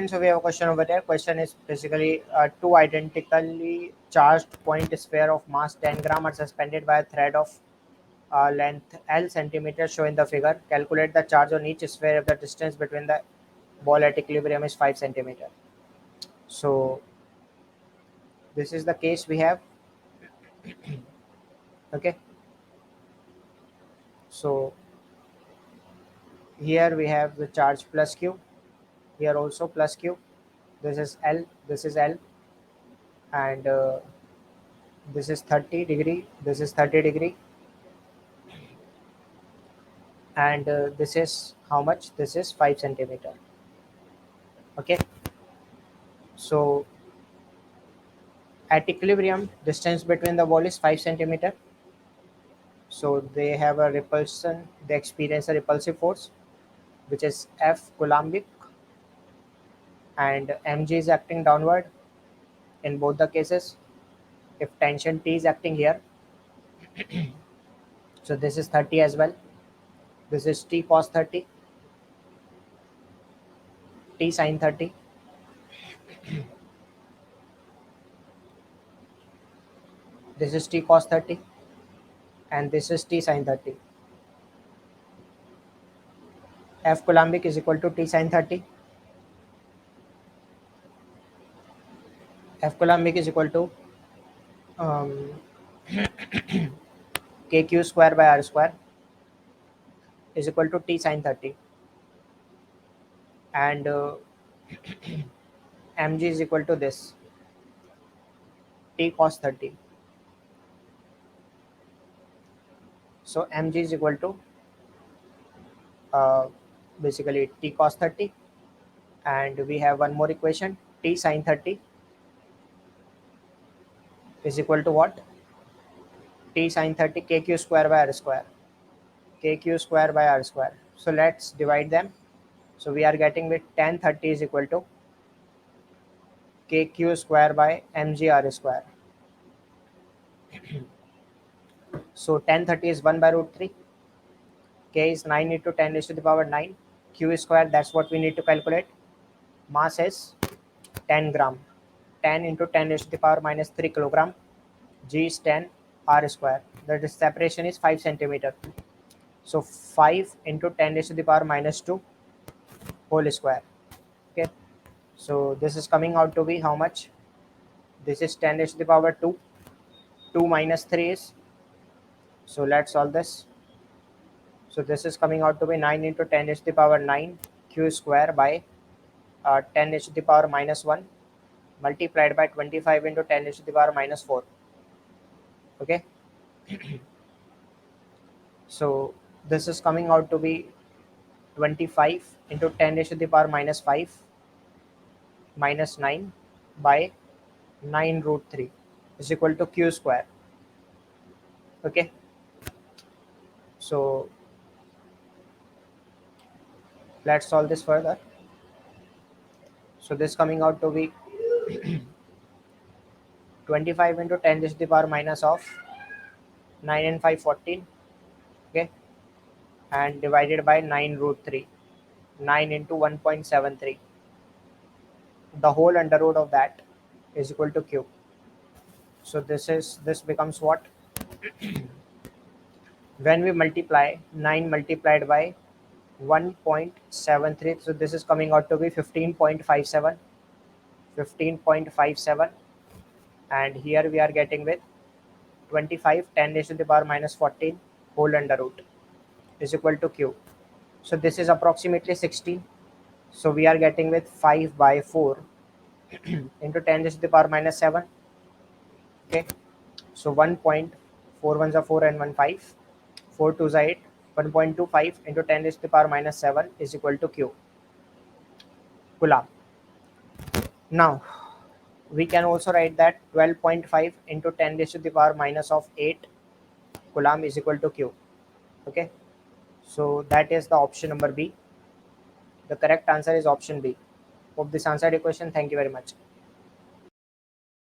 so we have a question over there. Question is basically two identically charged point sphere of mass 10 gram are suspended by a thread of length L centimeters shown in the figure. Calculate the charge on each sphere if the distance between the ball at equilibrium is 5 centimeter. So this is the case we have. Okay. So here we have the charge plus Q. Here also plus Q. This is L. This is L. And this is 30 degree. This is 30 degree. And this is how much? This is 5 centimeter. Okay. So at equilibrium, distance between the ball is 5 centimeter. So they have a repulsion. They experience a repulsive force, which is F Coulombic, and mg is acting downward in both the cases. If tension T is acting here, so this is 30 as well. This is T cos 30, T sin 30. This is T cos 30, and this is T sin 30. F Coulombic is equal to T sin 30. F Coulombic is equal to um, kq square by r square is equal to T sin 30, and mg is equal to this T cos 30. So mg is equal to basically T cos 30, and we have one more equation, T sin 30 is equal to what? T sin 30 kq square by r square, kq square by r square. So let's divide them. So we are getting with tan 30 is equal to kq square by mgr square. So tan 30 is 1 by root 3. K is 9 into 10 raised to the power 9. Q square, that's what we need to calculate. Mass is 10 gram. 10 into 10 raised to the power minus 3 kilogram. G is 10 r square. The separation is 5 centimeter. So 5 into 10 raised to the power minus 2 whole square. Okay. So this is coming out to be how much? This is 10 raised to the power 2. 2 minus 3 is, so let's solve this. So this is coming out to be 9 into 10 raised to the power 9 q square by 10 raised to the power minus 1 multiplied by 25 into 10 raised to the power minus 4. Okay. So this is coming out to be 25 into 10 raised to the power minus 5 minus 9 by 9 root 3 is equal to q square. Okay. So let's solve this further. So this coming out to be 25 into 10 raised to the power minus of 9 and 5 14. Okay, and divided by 9 root 3, 9 into 1.73, the whole under root of that is equal to q. So this becomes what? When we multiply 9 multiplied by 1.73, so this is coming out to be 15.57, 15.57, and here we are getting with 25 10 raised to the power minus 14 whole under root is equal to q. So this is approximately 16. So we are getting with 5 by 4 into 10 raised to the power minus 7. Okay, so 1.4 ones are 4 and 1 5, 4 2s are 8, 1.25 into 10 raised to the power minus 7 is equal to q coulomb. Now we can also write that 12.5 into 10 raised to the power minus of 8 coulomb is equal to q. Okay, so that is the option number B. The correct answer is option B. Hope this answered your question. Thank you very much.